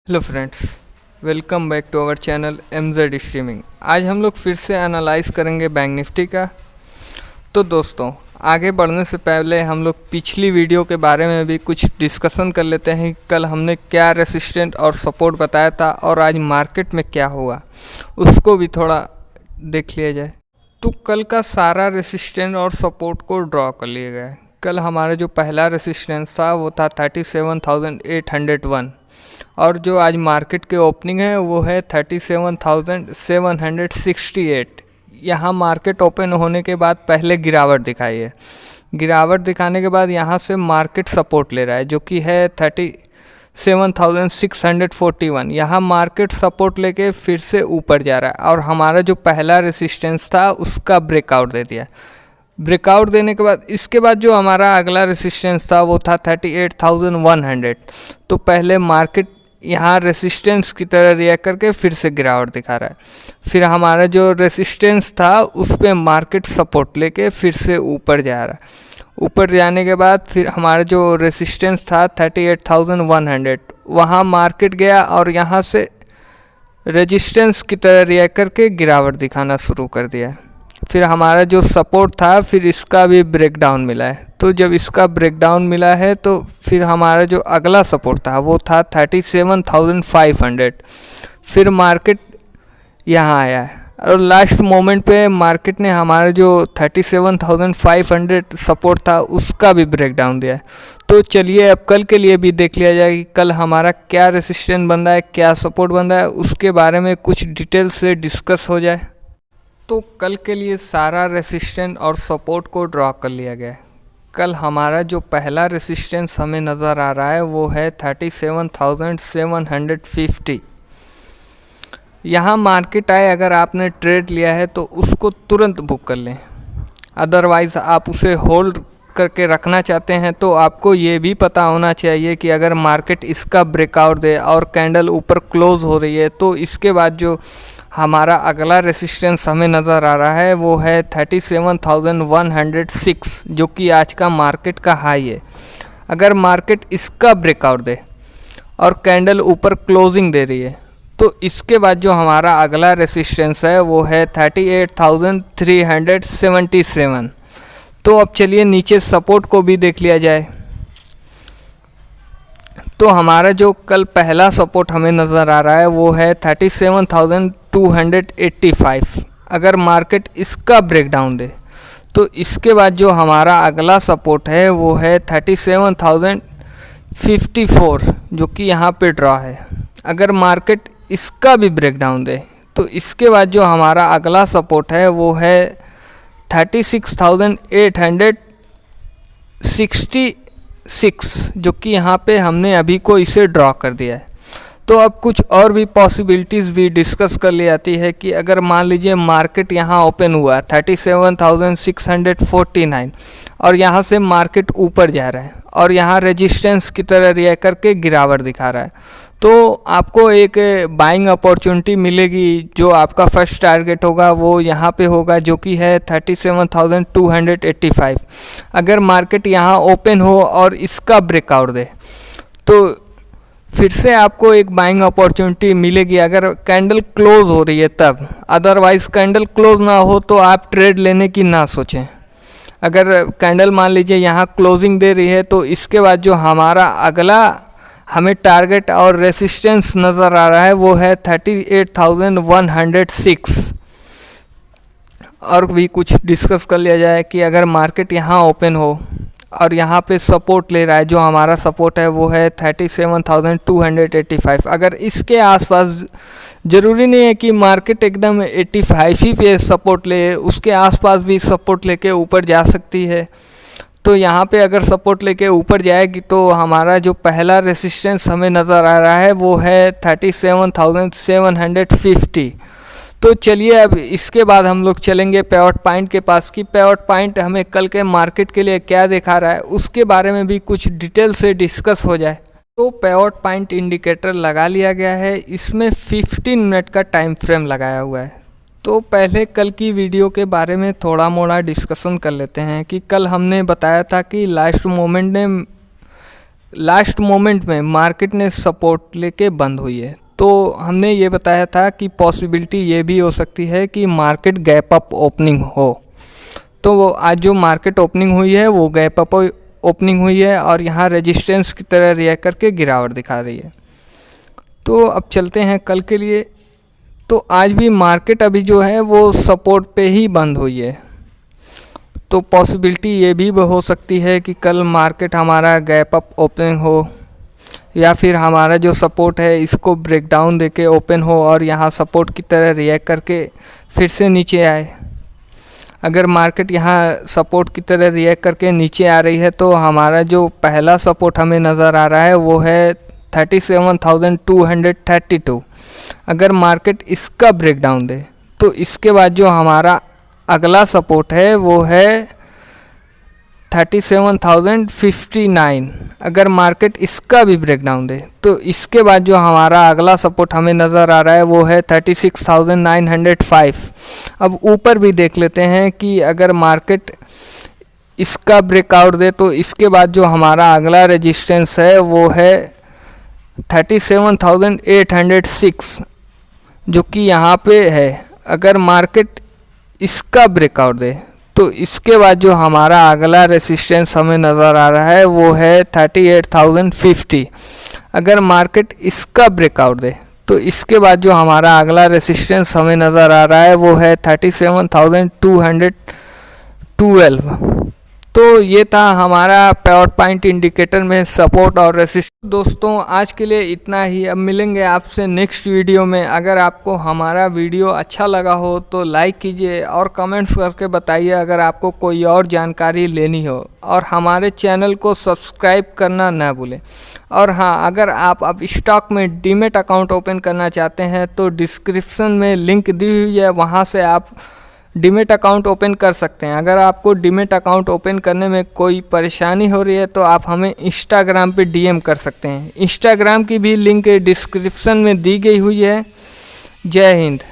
Hello friends, welcome back to our channel MZ streaming. आज हम लोग फिर से एनालाइज करेंगे बैंक निफ्टी का। तो दोस्तों, आगे बढ़ने से पहले हम लोग पिछली वीडियो के बारे में भी कुछ डिस्कशन कर लेते हैं। कल हमने क्या रेसिस्टेंट और सपोर्ट बताया था और आज मार्केट में क्या हुआ उसको भी थोड़ा देख लिया जाए। तो कल का सारा रेसिस्टेंट और सपोर्ट को ड्रॉ कर लिया गया है। कल हमारा जो पहला रेसिस्टेंस था वो था 37,801 और जो आज मार्केट के ओपनिंग है वो है 37,768। यहाँ मार्केट ओपन होने के बाद पहले गिरावट दिखाई है। गिरावट दिखाने के बाद यहाँ से मार्केट सपोर्ट ले रहा है जो कि है 37,641। यहाँ मार्केट सपोर्ट लेके फिर से ऊपर जा रहा है और हमारा जो पहला रेसिस्टेंस था उसका ब्रेकआउट दे दिया। ब्रेकआउट देने के बाद इसके बाद जो हमारा अगला रेसिस्टेंस था वो था 38,100। तो पहले मार्केट यहाँ रेसिस्टेंस की तरह रिएक्ट करके फिर से गिरावट दिखा रहा है। फिर हमारा जो रेसिस्टेंस था उस पर मार्केट सपोर्ट लेके फिर से ऊपर जा रहा है। ऊपर जाने के बाद फिर हमारा जो रेसिस्टेंस था 38,100, वहाँ मार्केट गया और यहाँ से रेजिस्टेंस की तरह रिएक्ट करके गिरावट दिखाना शुरू कर दिया। फिर हमारा जो सपोर्ट था फिर इसका भी ब्रेकडाउन मिला है। तो जब इसका ब्रेकडाउन मिला है तो फिर हमारा जो अगला सपोर्ट था वो था 37,500। फिर मार्केट यहाँ आया है और लास्ट मोमेंट पे मार्केट ने हमारा जो 37,500 सपोर्ट था उसका भी ब्रेकडाउन दिया है। तो चलिए अब कल के लिए भी देख लिया जाए कि कल हमारा क्या रेसिस्टेंस बन रहा है, क्या सपोर्ट बन रहा है, उसके बारे में कुछ डिटेल से डिस्कस हो जाए। तो कल के लिए सारा रेसिस्टेंस और सपोर्ट को ड्रॉ कर लिया गया है। कल हमारा जो पहला रेसिस्टेंस हमें नज़र आ रहा है वो है 37,750। यहाँ मार्केट आए, अगर आपने ट्रेड लिया है तो उसको तुरंत बुक कर लें। अदरवाइज़ आप उसे होल्ड करके रखना चाहते हैं तो आपको ये भी पता होना चाहिए कि अगर मार्केट इसका ब्रेकआउट दे और कैंडल ऊपर क्लोज हो रही है तो इसके बाद जो हमारा अगला रेसिस्टेंस हमें नज़र आ रहा है वो है 37,106 जो कि आज का मार्केट का हाई है। अगर मार्केट इसका ब्रेकआउट दे और कैंडल ऊपर क्लोजिंग दे रही है तो इसके बाद जो हमारा अगला रेसिस्टेंस है वो है 38,377। तो अब चलिए नीचे सपोर्ट को भी देख लिया जाए। तो हमारा जो कल पहला सपोर्ट हमें नज़र आ रहा है वो है 37,285। अगर मार्केट इसका ब्रेकडाउन दे तो इसके बाद जो हमारा अगला सपोर्ट है वो है 37,054 जो कि यहाँ पे ड्रॉ है। अगर मार्केट इसका भी ब्रेकडाउन दे तो इसके बाद जो हमारा अगला सपोर्ट है वो है 36,866 जो कि यहाँ पे हमने अभी को इसे ड्रॉ कर दिया है। तो अब कुछ और भी पॉसिबिलिटीज़ भी डिस्कस कर ली जाती है कि अगर मान लीजिए मार्केट यहाँ ओपन हुआ 37,649 और यहाँ से मार्केट ऊपर जा रहा है और यहाँ रेजिस्टेंस की तरह रिएक्ट करके गिरावट दिखा रहा है तो आपको एक बाइंग अपॉर्चुनिटी मिलेगी। जो आपका फर्स्ट टारगेट होगा वो यहाँ पे होगा जो कि है 37,285। अगर मार्केट यहाँ ओपन हो और इसका ब्रेकआउट दे तो फिर से आपको एक बाइंग अपॉर्चुनिटी मिलेगी अगर कैंडल क्लोज हो रही है तब। अदरवाइज़ कैंडल क्लोज ना हो तो आप ट्रेड लेने की ना सोचें। अगर कैंडल मान लीजिए यहाँ क्लोजिंग दे रही है तो इसके बाद जो हमारा अगला हमें टारगेट और रेसिस्टेंस नज़र आ रहा है वो है 38,106। और भी कुछ डिस्कस कर लिया जाए कि अगर मार्केट यहाँ ओपन हो और यहाँ पे सपोर्ट ले रहा है, जो हमारा सपोर्ट है वो है 37,285। अगर इसके आसपास, ज़रूरी नहीं है कि मार्केट एकदम 85 ही पे सपोर्ट ले, उसके आसपास भी सपोर्ट लेके ऊपर जा सकती है। तो यहाँ पे अगर सपोर्ट लेके ऊपर जाएगी तो हमारा जो पहला रेसिस्टेंस हमें नज़र आ रहा है वो है 37,750। तो चलिए अब इसके बाद हम लोग चलेंगे पेआउट पॉइंट के पास कि पेआउट पॉइंट हमें कल के मार्केट के लिए क्या दिखा रहा है, उसके बारे में भी कुछ डिटेल से डिस्कस हो जाए। तो पेआउट पॉइंट इंडिकेटर लगा लिया गया है, इसमें 15 मिनट का टाइम फ्रेम लगाया हुआ है। तो पहले कल की वीडियो के बारे में थोड़ा मोड़ा डिस्कशन कर लेते हैं कि कल हमने बताया था कि लास्ट मोमेंट लास्ट मोमेंट में मार्केट ने सपोर्ट लेके बंद हुई है। तो हमने ये बताया था कि पॉसिबिलिटी ये भी हो सकती है कि मार्केट गैप अप ओपनिंग हो। तो आज जो मार्केट ओपनिंग हुई है वो गैप अप ओपनिंग हुई है और यहाँ रेजिस्टेंस की तरह रिएक्ट करके गिरावट दिखा रही है। तो अब चलते हैं कल के लिए। तो आज भी मार्केट अभी जो है वो सपोर्ट पे ही बंद हुई है। तो पॉसिबिलिटी ये भी हो सकती है कि कल मार्केट हमारा गैप अप ओपनिंग हो या फिर हमारा जो सपोर्ट है इसको ब्रेक डाउन देके ओपन हो और यहाँ सपोर्ट की तरह रिएक्ट करके फिर से नीचे आए। अगर मार्केट यहाँ सपोर्ट की तरह रिएक्ट करके नीचे आ रही है तो हमारा जो पहला सपोर्ट हमें नज़र आ रहा है वो है 37,232। अगर मार्केट इसका ब्रेक डाउन दे तो इसके बाद जो हमारा अगला सपोर्ट है वो है 37,059। अगर मार्केट इसका भी ब्रेक डाउन दे तो इसके बाद जो हमारा अगला सपोर्ट हमें नज़र आ रहा है वो है 36,905। अब ऊपर भी देख लेते हैं कि अगर मार्केट इसका ब्रेकआउट दे तो इसके बाद जो हमारा अगला रेजिस्टेंस है वो है 37,806 जो कि यहाँ पे है। अगर मार्केट इसका ब्रेकआउट दे तो इसके बाद जो हमारा अगला रेसिस्टेंस हमें नज़र आ रहा है वो है 38,050। अगर मार्केट इसका ब्रेकआउट दे तो इसके बाद जो हमारा अगला रेसिस्टेंस हमें नज़र आ रहा है वो है 37,212। तो ये था हमारा पावर पॉइंट इंडिकेटर में सपोर्ट और रेसिस्टेंस। दोस्तों आज के लिए इतना ही। अब मिलेंगे आपसे नेक्स्ट वीडियो में। अगर आपको हमारा वीडियो अच्छा लगा हो तो लाइक कीजिए और कमेंट्स करके बताइए अगर आपको कोई और जानकारी लेनी हो, और हमारे चैनल को सब्सक्राइब करना ना भूलें। और हाँ, अगर आप अब स्टॉक में डीमेट अकाउंट ओपन करना चाहते हैं तो डिस्क्रिप्शन में लिंक दी हुई है, वहाँ से आप डीमेट अकाउंट ओपन कर सकते हैं। अगर आपको डीमेट अकाउंट ओपन करने में कोई परेशानी हो रही है तो आप हमें इंस्टाग्राम पे डीएम कर सकते हैं। इंस्टाग्राम की भी लिंक डिस्क्रिप्शन में दी गई हुई है। जय हिंद।